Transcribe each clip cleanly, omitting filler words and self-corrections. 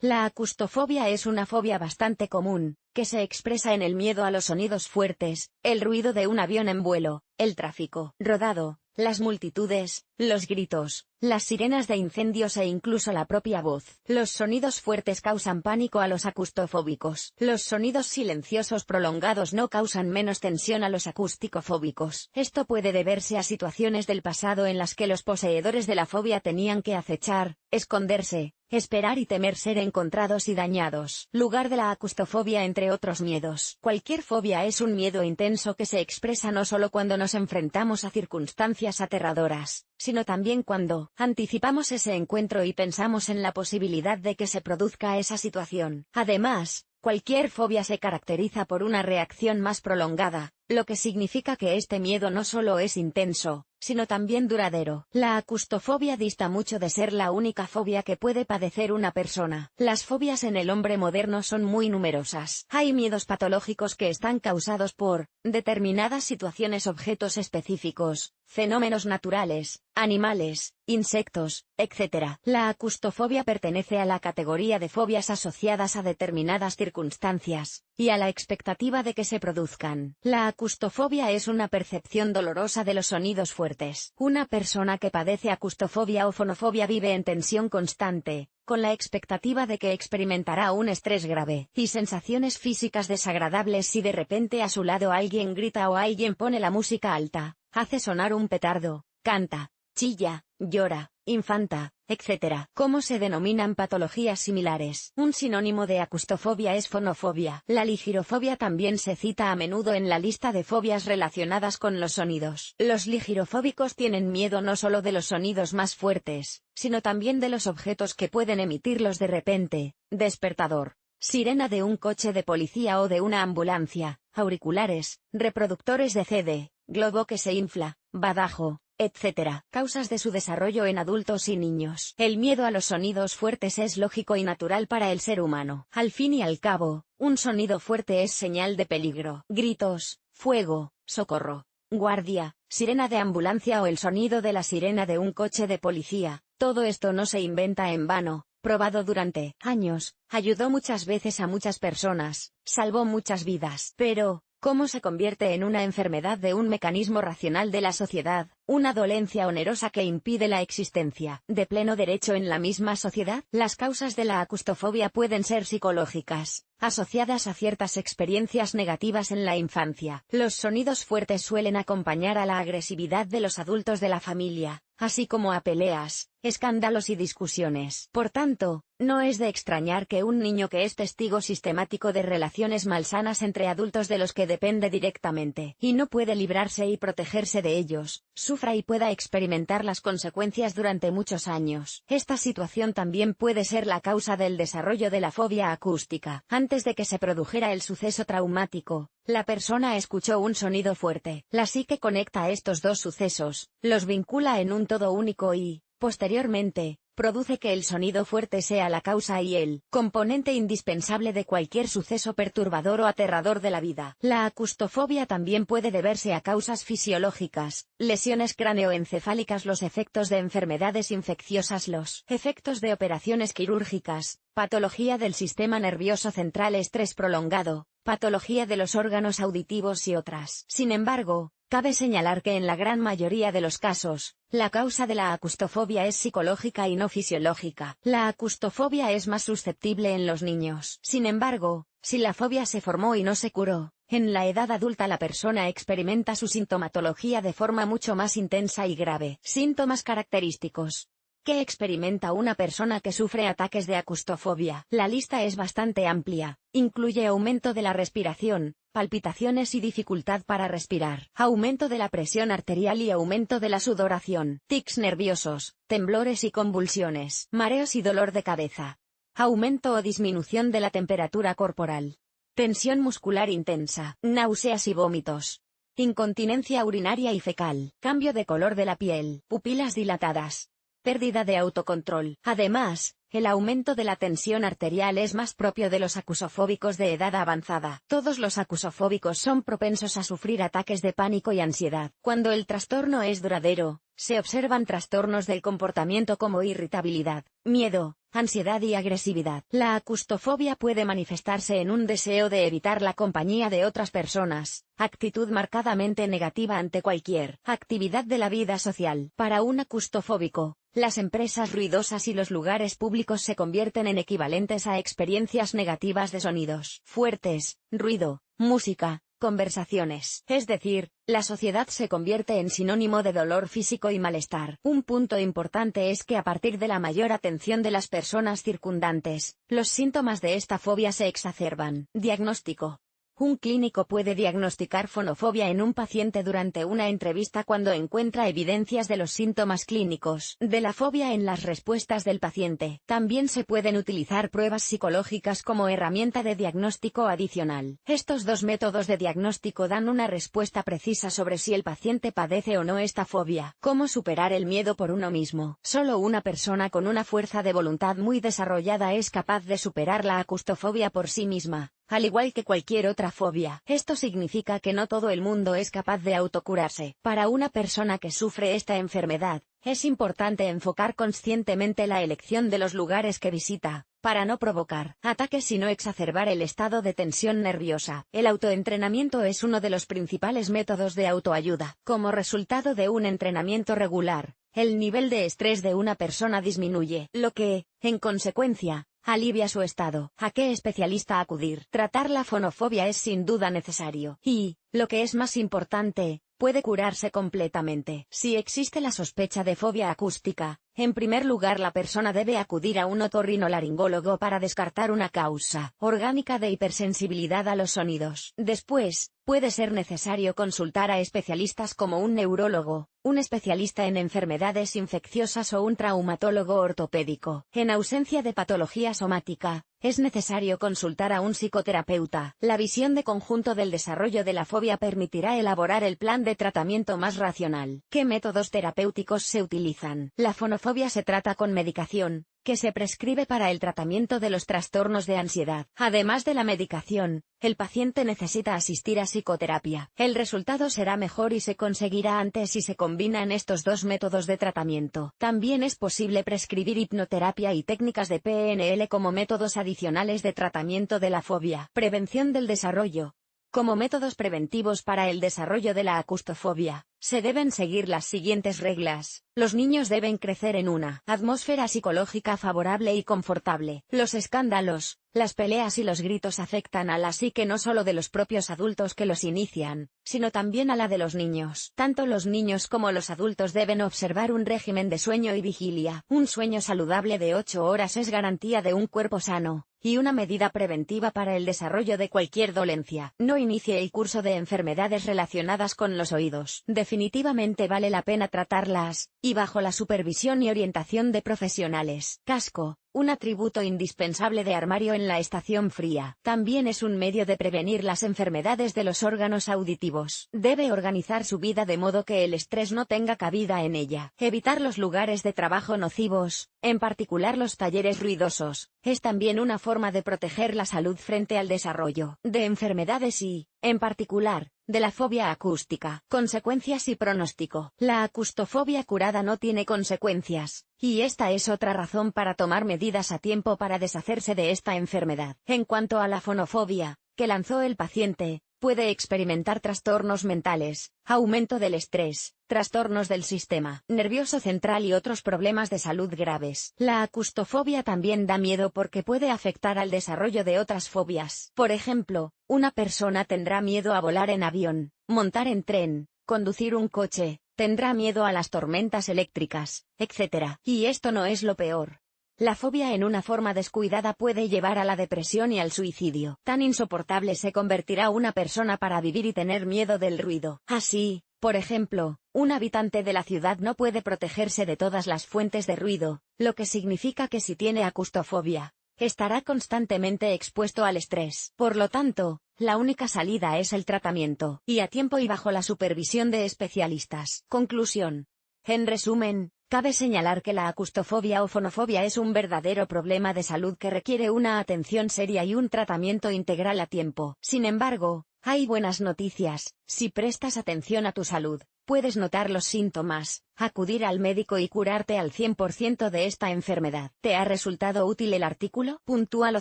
La acustofobia es una fobia bastante común, que se expresa en el miedo a los sonidos fuertes, el ruido de un avión en vuelo, el tráfico rodado, las multitudes, los gritos, las sirenas de incendios e incluso la propia voz. Los sonidos fuertes causan pánico a los acustofóbicos. Los sonidos silenciosos prolongados no causan menos tensión a los acústicofóbicos. Esto puede deberse a situaciones del pasado en las que los poseedores de la fobia tenían que acechar, esconderse, esperar y temer ser encontrados y dañados. Lugar de la acustofobia entre otros miedos. Cualquier fobia es un miedo intenso que se expresa no solo cuando nos enfrentamos a circunstancias aterradoras, sino también cuando anticipamos ese encuentro y pensamos en la posibilidad de que se produzca esa situación. Además, cualquier fobia se caracteriza por una reacción más prolongada, lo que significa que este miedo no solo es intenso, sino también duradero. La acustofobia dista mucho de ser la única fobia que puede padecer una persona. Las fobias en el hombre moderno son muy numerosas. Hay miedos patológicos que están causados por determinadas situaciones, objetos específicos, fenómenos naturales, animales, insectos, etc. La acustofobia pertenece a la categoría de fobias asociadas a determinadas circunstancias, y a la expectativa de que se produzcan. La acustofobia es una percepción dolorosa de los sonidos fuertes. Una persona que padece acustofobia o fonofobia vive en tensión constante, con la expectativa de que experimentará un estrés grave, y sensaciones físicas desagradables si de repente a su lado alguien grita o alguien pone la música alta, hace sonar un petardo, canta, chilla, llora, infanta, etc. ¿Cómo se denominan patologías similares? Un sinónimo de acustofobia es fonofobia. La ligirofobia también se cita a menudo en la lista de fobias relacionadas con los sonidos. Los ligirofóbicos tienen miedo no solo de los sonidos más fuertes, sino también de los objetos que pueden emitirlos de repente: despertador, sirena de un coche de policía o de una ambulancia, auriculares, reproductores de CD, globo que se infla, badajo, etc. Causas de su desarrollo en adultos y niños. El miedo a los sonidos fuertes es lógico y natural para el ser humano. Al fin y al cabo, un sonido fuerte es señal de peligro. Gritos, fuego, socorro, guardia, sirena de ambulancia o el sonido de la sirena de un coche de policía. Todo esto no se inventa en vano. Probado durante años, ayudó muchas veces a muchas personas, salvó muchas vidas. Pero, ¿cómo se convierte en una enfermedad de un mecanismo racional de la sociedad, una dolencia onerosa que impide la existencia de pleno derecho en la misma sociedad? Las causas de la acustofobia pueden ser psicológicas, asociadas a ciertas experiencias negativas en la infancia. Los sonidos fuertes suelen acompañar a la agresividad de los adultos de la familia, así como a peleas, escándalos y discusiones. Por tanto, no es de extrañar que un niño que es testigo sistemático de relaciones malsanas entre adultos de los que depende directamente, y no puede librarse y protegerse de ellos, sufra y pueda experimentar las consecuencias durante muchos años. Esta situación también puede ser la causa del desarrollo de la fobia acústica. Antes de que se produjera el suceso traumático, la persona escuchó un sonido fuerte. La psique conecta estos dos sucesos, los vincula en un todo único y, posteriormente, produce que el sonido fuerte sea la causa y el componente indispensable de cualquier suceso perturbador o aterrador de la vida. La acustofobia también puede deberse a causas fisiológicas, lesiones cráneoencefálicas, los efectos de enfermedades infecciosas, los efectos de operaciones quirúrgicas, patología del sistema nervioso central, estrés prolongado, patología de los órganos auditivos y otras. Sin embargo, cabe señalar que en la gran mayoría de los casos, la causa de la acustofobia es psicológica y no fisiológica. La acustofobia es más susceptible en los niños. Sin embargo, si la fobia se formó y no se curó, en la edad adulta la persona experimenta su sintomatología de forma mucho más intensa y grave. Síntomas característicos. ¿Qué experimenta una persona que sufre ataques de acustofobia? La lista es bastante amplia. Incluye aumento de la respiración, palpitaciones y dificultad para respirar, aumento de la presión arterial y aumento de la sudoración, tics nerviosos, temblores y convulsiones, mareos y dolor de cabeza, aumento o disminución de la temperatura corporal, tensión muscular intensa, náuseas y vómitos, incontinencia urinaria y fecal, cambio de color de la piel, pupilas dilatadas, pérdida de autocontrol. Además, el aumento de la tensión arterial es más propio de los acusofóbicos de edad avanzada. Todos los acusofóbicos son propensos a sufrir ataques de pánico y ansiedad. Cuando el trastorno es duradero, se observan trastornos del comportamiento como irritabilidad, miedo, ansiedad y agresividad. La acustofobia puede manifestarse en un deseo de evitar la compañía de otras personas, actitud marcadamente negativa ante cualquier actividad de la vida social. Para un acustofóbico, las empresas ruidosas y los lugares públicos se convierten en equivalentes a experiencias negativas de sonidos fuertes, ruido, música, conversaciones. Es decir, la sociedad se convierte en sinónimo de dolor físico y malestar. Un punto importante es que a partir de la mayor atención de las personas circundantes, los síntomas de esta fobia se exacerban. Diagnóstico. Un clínico puede diagnosticar fonofobia en un paciente durante una entrevista cuando encuentra evidencias de los síntomas clínicos de la fobia en las respuestas del paciente. También se pueden utilizar pruebas psicológicas como herramienta de diagnóstico adicional. Estos dos métodos de diagnóstico dan una respuesta precisa sobre si el paciente padece o no esta fobia. ¿Cómo superar el miedo por uno mismo? Solo una persona con una fuerza de voluntad muy desarrollada es capaz de superar la acustofobia por sí misma, al igual que cualquier otra fobia. Esto significa que no todo el mundo es capaz de autocurarse. Para una persona que sufre esta enfermedad, es importante enfocar conscientemente la elección de los lugares que visita, para no provocar ataques y no exacerbar el estado de tensión nerviosa. El autoentrenamiento es uno de los principales métodos de autoayuda. Como resultado de un entrenamiento regular, el nivel de estrés de una persona disminuye, lo que, en consecuencia, alivia su estado. ¿A qué especialista acudir? Tratar la fonofobia es sin duda necesario. Y, lo que es más importante, puede curarse completamente. Si existe la sospecha de fobia acústica, en primer lugar la persona debe acudir a un otorrinolaringólogo para descartar una causa orgánica de hipersensibilidad a los sonidos. Después, puede ser necesario consultar a especialistas como un neurólogo, un especialista en enfermedades infecciosas o un traumatólogo ortopédico. En ausencia de patología somática, es necesario consultar a un psicoterapeuta. La visión de conjunto del desarrollo de la fobia permitirá elaborar el plan de tratamiento más racional. ¿Qué métodos terapéuticos se utilizan? La fonofobia se trata con medicación, que se prescribe para el tratamiento de los trastornos de ansiedad. Además de la medicación, el paciente necesita asistir a psicoterapia. El resultado será mejor y se conseguirá antes si se combinan estos dos métodos de tratamiento. También es posible prescribir hipnoterapia y técnicas de PNL como métodos adicionales de tratamiento de la fobia. Prevención del desarrollo. Como métodos preventivos para el desarrollo de la acustofobia, se deben seguir las siguientes reglas. Los niños deben crecer en una atmósfera psicológica favorable y confortable. Los escándalos, las peleas y los gritos afectan a la psique no solo de los propios adultos que los inician, sino también a la de los niños. Tanto los niños como los adultos deben observar un régimen de sueño y vigilia. Un sueño saludable de 8 horas es garantía de un cuerpo sano, y una medida preventiva para el desarrollo de cualquier dolencia. No inicie el curso de enfermedades relacionadas con los oídos. Definitivamente vale la pena tratarlas, y bajo la supervisión y orientación de profesionales. Casco, un atributo indispensable de armario en la estación fría. También es un medio de prevenir las enfermedades de los órganos auditivos. Debe organizar su vida de modo que el estrés no tenga cabida en ella. Evitar los lugares de trabajo nocivos, en particular los talleres ruidosos, es también una forma de proteger la salud frente al desarrollo de enfermedades y, en particular, de la fobia acústica. Consecuencias y pronóstico. La acustofobia curada no tiene consecuencias, y esta es otra razón para tomar medidas a tiempo para deshacerse de esta enfermedad. En cuanto a la fonofobia, que lanzó el paciente, puede experimentar trastornos mentales, aumento del estrés, trastornos del sistema nervioso central y otros problemas de salud graves. La acustofobia también da miedo porque puede afectar al desarrollo de otras fobias. Por ejemplo, una persona tendrá miedo a volar en avión, montar en tren, conducir un coche, tendrá miedo a las tormentas eléctricas, etc. Y esto no es lo peor. La fobia en una forma descuidada puede llevar a la depresión y al suicidio. Tan insoportable se convertirá una persona para vivir y tener miedo del ruido. Así, por ejemplo, un habitante de la ciudad no puede protegerse de todas las fuentes de ruido, lo que significa que si tiene acustofobia, estará constantemente expuesto al estrés. Por lo tanto, la única salida es el tratamiento, y a tiempo y bajo la supervisión de especialistas. Conclusión. En resumen, cabe señalar que la acustofobia o fonofobia es un verdadero problema de salud que requiere una atención seria y un tratamiento integral a tiempo. Sin embargo, Hay buenas noticias: si prestas atención a tu salud, puedes notar los síntomas, acudir al médico y curarte al 100% de esta enfermedad. ¿Te ha resultado útil el artículo? Puntúalo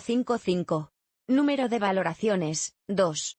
5,5. Número de valoraciones, 2.